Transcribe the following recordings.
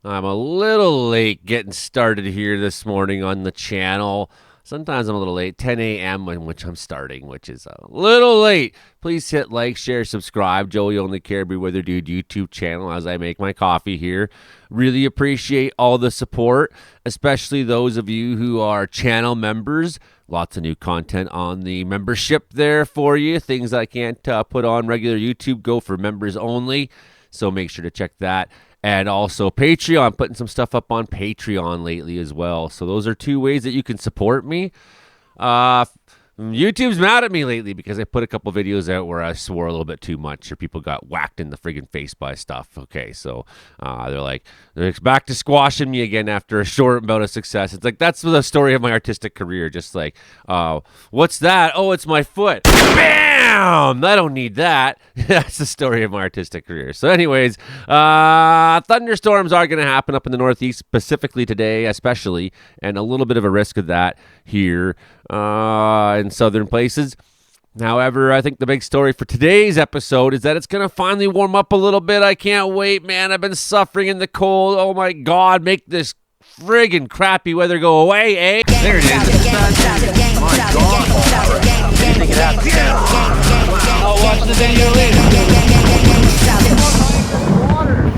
I'm a little late getting started here this morning on the channel. Sometimes I'm a little late, 10 a.m. in which I'm starting, which is a little late. Please hit like, share, subscribe. Joey Only Caribou Weather Dude YouTube channel as I make my coffee here. Really appreciate all the support, especially those of you who are channel members. Lots of new content on the membership there for you. Things I can't put on regular YouTube go for members only. So make sure to check that. And also Patreon, putting some stuff up on Patreon lately as well. So those are two ways that you can support me. YouTube's mad at me lately because I put a couple videos out where I swore a little bit too much or people got whacked in the friggin' face by stuff. Okay, so they're back to squashing me again after a short bout of success. It's like, that's the story of my artistic career. Just like, what's that? Oh, it's my foot. Bam! I don't need that. That's the story of my artistic career. So anyways, thunderstorms are going to happen up in the Northeast, specifically today, especially, and a little bit of a risk of that here in southern places. However, I think the big story for today's episode is that it's going to finally warm up a little bit. I can't wait, man. I've been suffering in the cold. Oh, my God. Make this friggin' crappy weather go away, eh? There it is. My God. I'll watch the video later.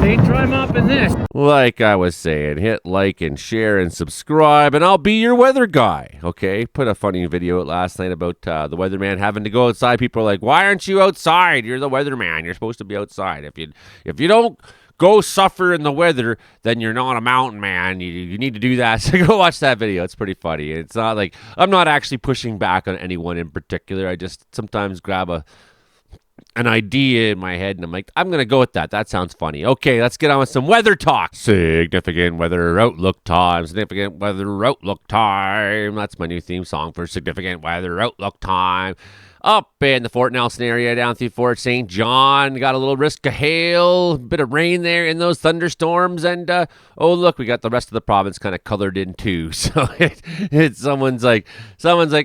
They try mopping this. Like I was saying, hit like and share and subscribe, and I'll be your weather guy, okay? Put a funny video out last night about the weatherman having to go outside. People are like, why aren't you outside? You're the weatherman. You're supposed to be outside. If you don't go suffer in the weather, then you're not a mountain man. You need to do that. So go watch that video. It's pretty funny. It's not like I'm not actually pushing back on anyone in particular. I just sometimes grab an idea in my head and I'm like, I'm going to go with that. That sounds funny. Okay, let's get on with some weather talk. Significant weather outlook time. Significant weather outlook time. That's my new theme song for significant weather outlook time. Up in the Fort Nelson area down through Fort St. John, got a little risk of hail, bit of rain there in those thunderstorms, and oh look, we got the rest of the province kind of colored in too. So it's someone's like,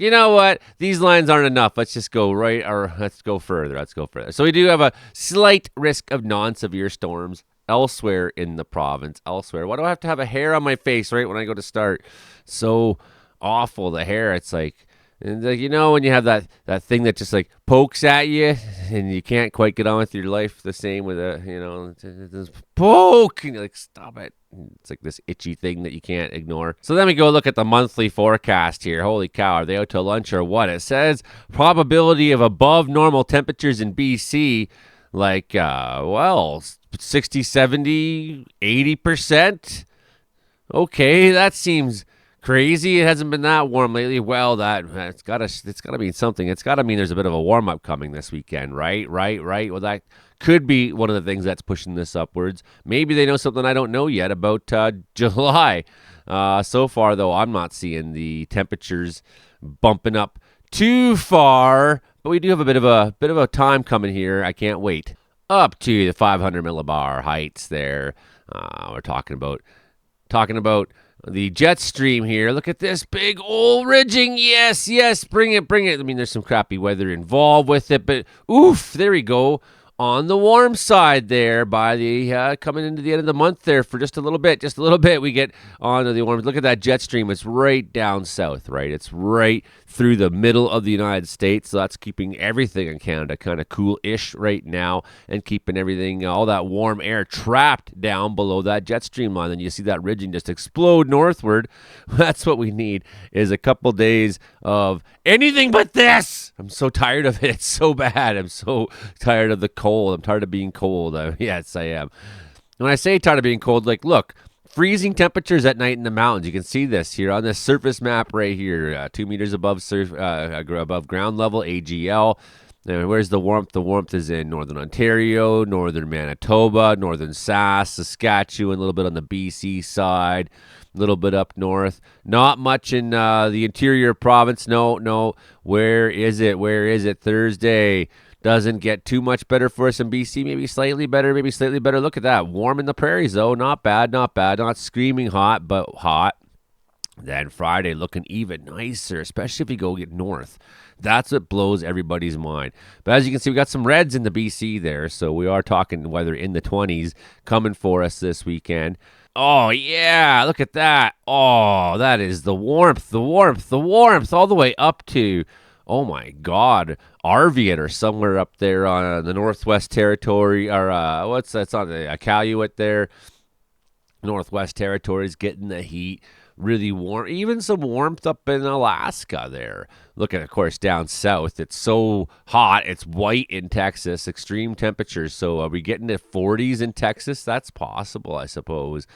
you know what? These lines aren't enough. Let's just go right, or let's go further. So we do have a slight risk of non-severe storms elsewhere in the province. Elsewhere, why do I have to have a hair on my face right when I go to start? So awful, the hair. It's like. And you know when you have that thing that just like pokes at you and you can't quite get on with your life the same with this poke and you're like, stop it. It's like this itchy thing that you can't ignore. So then we go look at the monthly forecast here. Holy cow, are they out to lunch or what? It says probability of above normal temperatures in BC, like 60, 70, 80%. Okay, that seems crazy. It hasn't been that warm lately. Well, it's gotta mean something. It's gotta mean there's a bit of a warm up coming this weekend, right? Well, that could be one of the things that's pushing this upwards. Maybe they know something I don't know yet about July. So far, though, I'm not seeing the temperatures bumping up too far. But we do have a bit of a time coming here. I can't wait. Up to the 500 millibar heights there. We're talking about the jet stream here. Look at this big old ridging. Yes, bring it. I mean, there's some crappy weather involved with it, but oof, there we go. On the warm side there by the coming into the end of the month there for just a little bit, we get onto the warm. Look at that jet stream. It's right down south, right? It's right through the middle of the United States. So that's keeping everything in Canada kind of cool-ish right now and keeping everything, all that warm air trapped down below that jet stream line. And you see that ridging just explode northward. That's what we need is a couple days of anything but this. I'm so tired of it. It's so bad. I'm so tired of the cold. I'm tired of being cold. Yes, I am. When I say tired of being cold, like, look, freezing temperatures at night in the mountains. You can see this here on this surface map right here, 2 meters above ground level, AGL. Now, where's the warmth? The warmth is in northern Ontario, northern Manitoba, northern Saskatchewan, a little bit on the BC side, a little bit up north. Not much in the interior province. No. Where is it? Thursday. Doesn't get too much better for us in BC. Maybe slightly better. Look at that. Warm in the prairies, though. Not bad. Not screaming hot, but hot. Then Friday looking even nicer, especially if you go get north. That's what blows everybody's mind. But as you can see, we got some reds in the BC there, so we are talking weather in the 20s coming for us this weekend. Oh, yeah, look at that. Oh, that is the warmth, the warmth, the warmth, all the way up to, oh my God, Arviat or somewhere up there on the Northwest Territory, or what's that's on the Iqaluit there. Northwest Territories getting the heat, really warm, even some warmth up in Alaska there. Looking, of course, down south, it's so hot, it's white in Texas, extreme temperatures. So are we getting to 40s in Texas? That's possible, I suppose.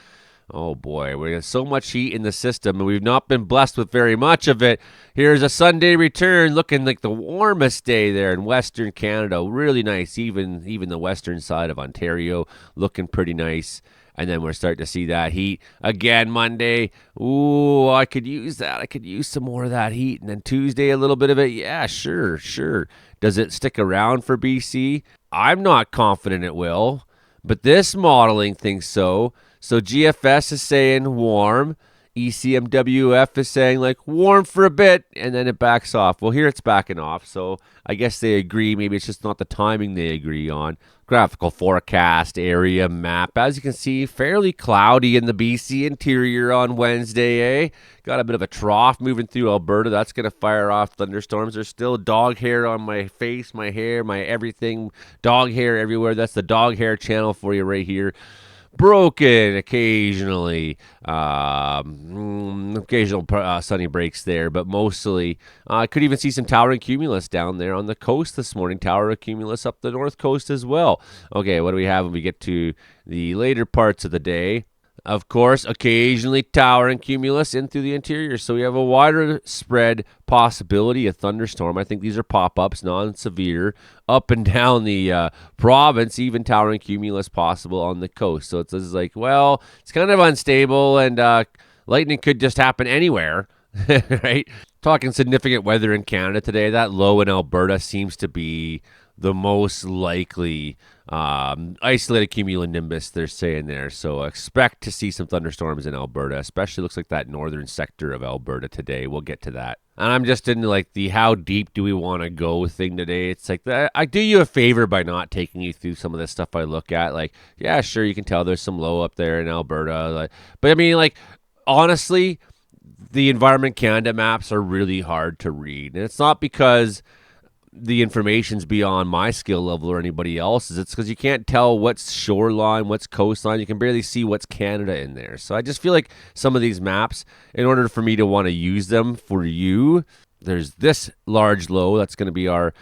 Oh boy, we have so much heat in the system, and we've not been blessed with very much of it. Here's a Sunday return, looking like the warmest day there in Western Canada. Really nice, even the western side of Ontario, looking pretty nice. And then we're starting to see that heat again Monday. Ooh, I could use that. I could use some more of that heat. And then Tuesday, a little bit of it. Yeah, sure. Does it stick around for BC? I'm not confident it will, but this modeling thinks so. So GFS is saying warm. ECMWF is saying like warm for a bit, and then it backs off. Well, here it's backing off, so I guess they agree. Maybe it's just not the timing they agree on. Graphical forecast area map. As you can see, fairly cloudy in the BC interior on Wednesday, eh? Got a bit of a trough moving through Alberta. That's going to fire off thunderstorms. There's still dog hair on my face, my hair, my everything. Dog hair everywhere. That's the dog hair channel for you right here. Broken occasionally, occasional sunny breaks there, but mostly I could even see some towering cumulus down there on the coast this morning. Tower cumulus up the north coast as well. Okay, what do we have when we get to the later parts of the day? Of course, occasionally towering cumulus in through the interior. So we have a wider spread possibility of thunderstorm. I think these are pop-ups, non-severe, up and down the province, even towering cumulus possible on the coast. So it's like, well, it's kind of unstable, and lightning could just happen anywhere, right? Talking significant weather in Canada today. That low in Alberta seems to be the most likely isolated cumulonimbus they're saying there. So expect to see some thunderstorms in Alberta, especially looks like that northern sector of Alberta today. We'll get to that. And I'm just into like the how deep do we want to go thing today. It's like I do you a favor by not taking you through some of the stuff I look at. Like, yeah, sure, you can tell there's some low up there in Alberta. Like, but I mean, like, honestly, the Environment Canada maps are really hard to read. And it's not because the information's beyond my skill level or anybody else's. It's because you can't tell what's shoreline, what's coastline. You can barely see what's Canada in there. So I just feel like some of these maps, in order for me to want to use them for you, there's this large low that's going to be our,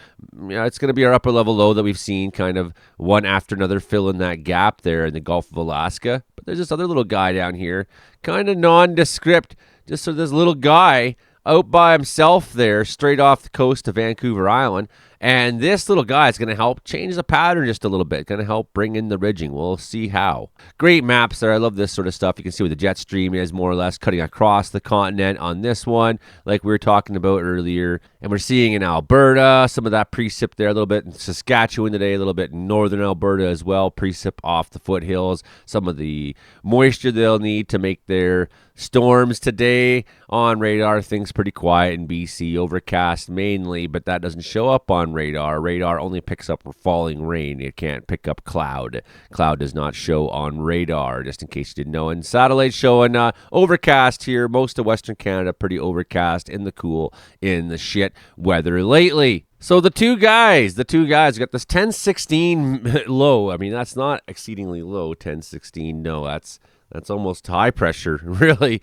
it's going to be our upper level low that we've seen kind of one after another fill in that gap there in the Gulf of Alaska. But there's this other little guy down here, kind of nondescript, just so this little guy out by himself there, straight off the coast of Vancouver Island. And this little guy is going to help change the pattern just a little bit, going to help bring in the ridging. We'll see how. Great maps there. I love this sort of stuff. You can see where the jet stream is more or less cutting across the continent on this one, like we were talking about earlier. And we're seeing in Alberta some of that precip there, a little bit in Saskatchewan today, a little bit in northern Alberta as well, precip off the foothills, some of the moisture they'll need to make their storms today. On radar, things pretty quiet in BC, overcast mainly, but that doesn't show up on radar. Radar only picks up falling rain. It can't pick up cloud. Cloud does not show on radar, just in case you didn't know. And satellites showing overcast here. Most of Western Canada pretty overcast in the cool, in the shit weather lately. So the two guys got this 1016 low. I mean, that's not exceedingly low, 1016. No, that's almost high pressure, really.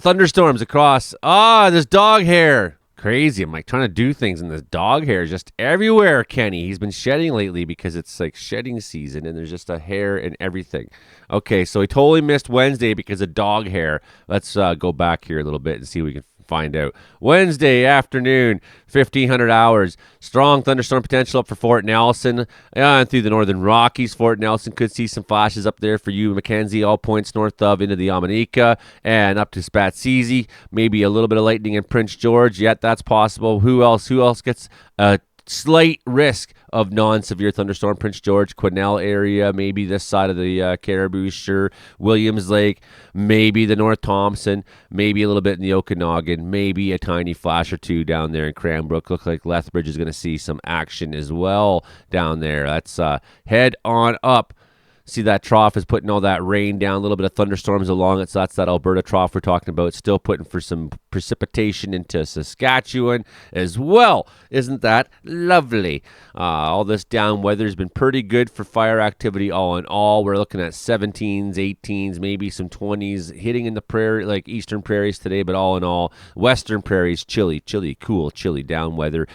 Thunderstorms across. There's dog hair. Crazy. I'm like trying to do things, and this dog hair is just everywhere, Kenny. He's been shedding lately because it's like shedding season, and there's just a hair and everything. Okay, so he totally missed Wednesday because of dog hair. Let's go back here a little bit and see if we can find out. Wednesday afternoon, 1500 hours. Strong thunderstorm potential up for Fort Nelson and through the northern Rockies. Fort Nelson could see some flashes up there for you, Mackenzie, all points north of into the Yamanika and up to Spatsizi. Maybe a little bit of lightning in Prince George. Yet that's possible. Who else gets a slight risk of non-severe thunderstorm? Prince George, Quesnel area, maybe this side of the Caribou, sure. Williams Lake, maybe the North Thompson, maybe a little bit in the Okanagan, maybe a tiny flash or two down there in Cranbrook. Looks like Lethbridge is going to see some action as well down there. Let's head on up See that trough is putting all that rain down, a little bit of thunderstorms along it. So that's that Alberta trough we're talking about. It's still putting for some precipitation into Saskatchewan as well. Isn't that lovely? All this down weather has been pretty good for fire activity all in all. We're looking at 17s, 18s, maybe some 20s hitting in the prairie, like eastern prairies today, but all in all, western prairies, chilly, cool, chilly, down weather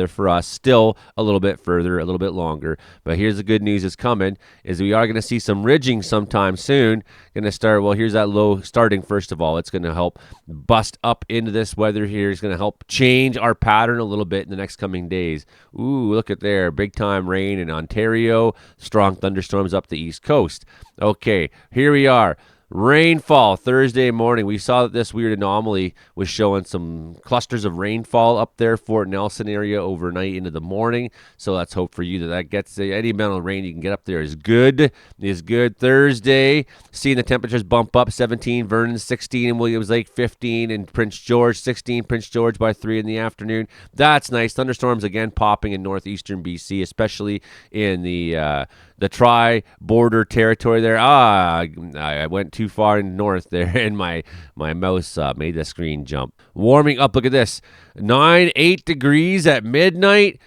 for us. Still a little bit further, a little bit longer. But here's the good news is coming, is we are going to see some ridging sometime soon. Going to start, well, here's that low starting first of all. It's going to help bust up into this weather here. It's going to help change our pattern a little bit in the next coming days. Ooh, look at there. Big time rain in Ontario. Strong thunderstorms up the east coast. Okay, here we are. Rainfall Thursday morning. We saw that this weird anomaly was showing some clusters of rainfall up there, Fort Nelson area overnight into the morning. So let's hope for you that gets any amount of rain you can get up there is good. Thursday, seeing the temperatures bump up 17, Vernon 16, and Williams Lake 15, and Prince George 16, Prince George by 3 in the afternoon. That's nice. Thunderstorms again popping in northeastern BC, especially in the tri-border territory there. I went too far north there, and my mouse made the screen jump. Warming up, look at this. 8 degrees at midnight.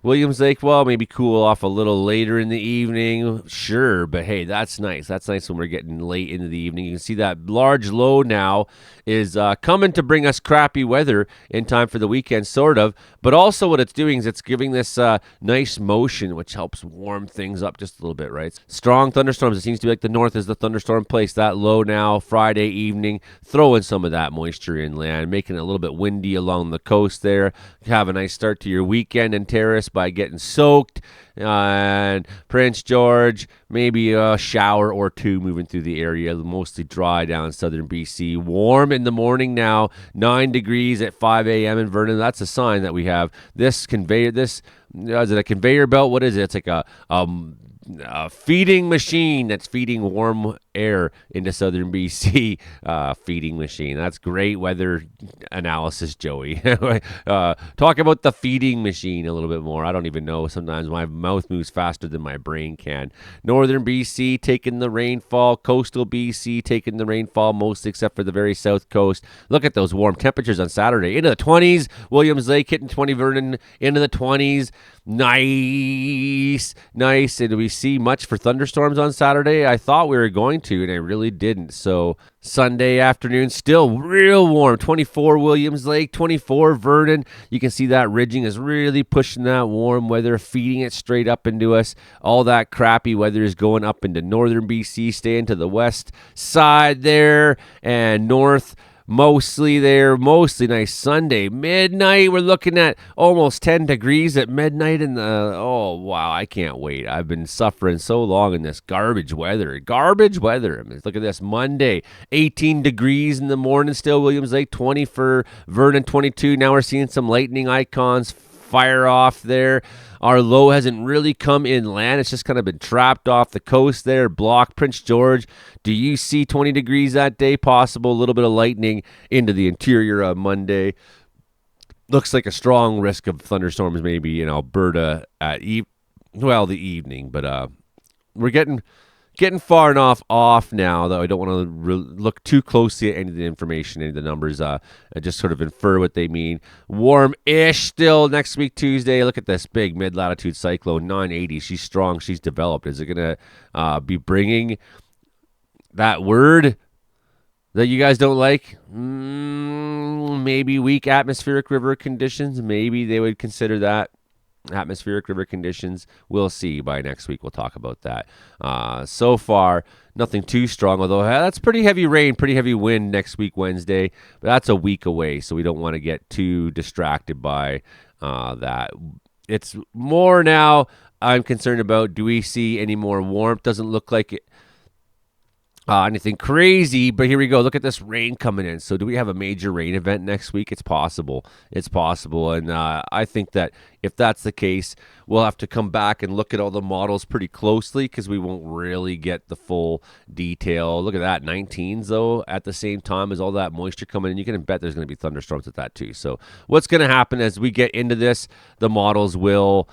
Williams Lake, well, maybe cool off a little later in the evening. Sure, but hey, that's nice. That's nice when we're getting late into the evening. You can see that large low now is coming to bring us crappy weather in time for the weekend, sort of. But also what it's doing is it's giving this nice motion, which helps warm things up just a little bit, right? Strong thunderstorms. It seems to be like the north is the thunderstorm place. That low now, Friday evening, throwing some of that moisture inland, making it a little bit windy along the coast there. Have a nice start to your weekend in Terrace by getting soaked, and Prince George, maybe a shower or two moving through the area, mostly dry down in southern BC. Warm in the morning now, 9 degrees at 5 a.m. in Vernon. That's a sign that we have this conveyor, is it a conveyor belt? What is it? It's like a feeding machine that's feeding warm air into southern BC. Feeding machine. That's great weather analysis, Joey. Talk about the feeding machine a little bit more. I don't even know. Sometimes my mouth moves faster than my brain can. Northern BC taking the rainfall. Coastal BC taking the rainfall mostly, except for the very south coast. Look at those warm temperatures on Saturday. Into the 20s. Williams Lake hitting 20. Vernon into the 20s. Nice. And do we see much for thunderstorms on Saturday? I thought we were going to, and I really didn't. So Sunday afternoon, still real warm. 24 Williams Lake, 24 Vernon. You can see that ridging is really pushing that warm weather, feeding it straight up into us. All that crappy weather is going up into northern BC, staying to the west side there, and north. Mostly nice Sunday. Midnight, we're looking at almost 10 degrees at midnight oh, wow, I can't wait. I've been suffering so long in this garbage weather. I mean, look at this. Monday, 18 degrees in the morning still, Williams Lake, 20 for Vernon, 22. Now we're seeing some lightning icons fire off there. Our low hasn't really come inland. It's just kind of been trapped off the coast there. Block Prince George. Do you see 20 degrees that day? Possible. A little bit of lightning into the interior of Monday. Looks like a strong risk of thunderstorms maybe in Alberta at the evening. But we're getting far enough off now that I don't want to look too closely at any of the information, any of the numbers. I just sort of infer what they mean. Warm-ish still next week, Tuesday. Look at this big mid-latitude cyclone, 980. She's strong. She's developed. Is it going to be bringing that word that you guys don't like? Maybe weak atmospheric river conditions. Maybe they would consider that. Atmospheric river conditions. We'll see by next week. We'll talk about that. So far, nothing too strong, although that's pretty heavy rain, pretty heavy wind next week, Wednesday. But that's a week away, so we don't want to get too distracted by that. It's more now I'm concerned about, do we see any more warmth? Doesn't look like it. Anything crazy, but here we go. Look at this rain coming in. So do we have a major rain event next week? It's possible. And I think that if that's the case, we'll have to come back and look at all the models pretty closely because we won't really get the full detail. Look at that, 19s though, at the same time as all that moisture coming in. You can bet there's going to be thunderstorms at that too. So what's going to happen as we get into this, the models will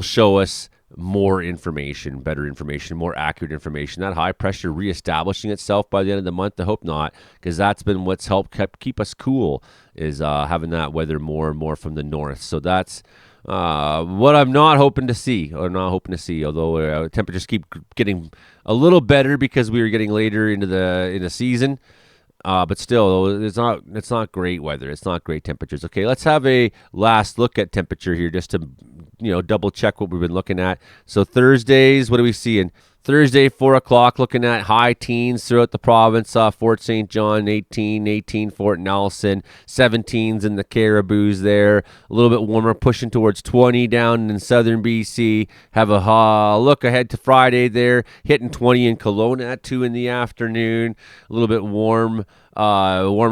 show us more information, better information, more accurate information. That high pressure reestablishing itself by the end of the month. I hope not, because that's been what's helped keep us cool, is having that weather more and more from the north. So that's what I'm not hoping to see, although temperatures keep getting a little better because we were getting later into the season. But still, it's not great weather. It's not great temperatures. Okay, let's have a last look at temperature here, just to double check what we've been looking at. So Thursdays, what are we seeing? Thursday, 4 o'clock, looking at high teens throughout the province. Fort St. John, 18, Fort Nelson, 17s in the Caribous there. A little bit warmer, pushing towards 20 down in southern BC. Have a look ahead to Friday there, hitting 20 in Kelowna at 2 in the afternoon. A little bit warmer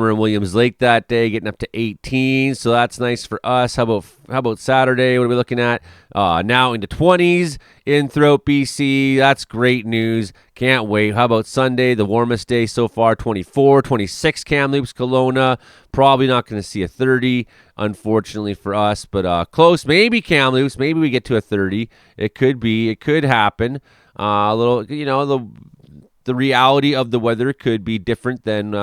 in Williams Lake that day, getting up to 18, so that's nice for us. How about Saturday? What are we looking at? Now into 20s in throughout BC. That's great news. Can't wait. How about Sunday, the warmest day so far, 24, 26 Kamloops, Kelowna. Probably not going to see a 30, unfortunately for us, but close. Maybe Kamloops. Maybe we get to a 30. It could be. It could happen. A little, the reality of the weather could be different than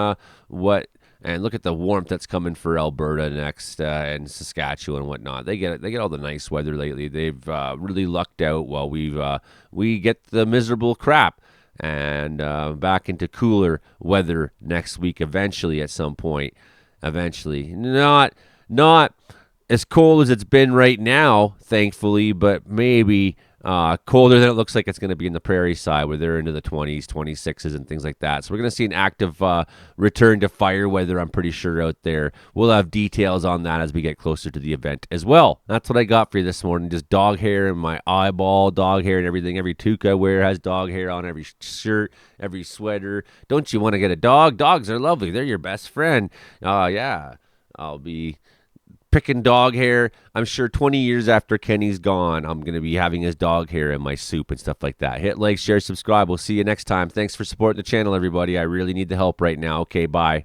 and look at the warmth that's coming for Alberta next, and Saskatchewan and whatnot. They get all the nice weather lately. They've really lucked out while we get the miserable crap, and back into cooler weather next week eventually at some point. Eventually, not as cold as it's been right now, thankfully, but maybe colder than it looks like it's going to be in the prairie side, where they're into the 20s, 26s, and things like that. So we're going to see an active return to fire weather, I'm pretty sure, out there. We'll have details on that as we get closer to the event as well. That's what I got for you this morning. Just dog hair in my eyeball, dog hair and everything. Every toque I wear has dog hair on every shirt, every sweater. Don't you want to get a dog? Dogs are lovely. They're your best friend. Yeah, I'll be picking dog hair. I'm sure 20 years after Kenny's gone, I'm going to be having his dog hair in my soup and stuff like that. Hit like, share, subscribe. We'll see you next time. Thanks for supporting the channel, everybody. I really need the help right now. Okay, bye.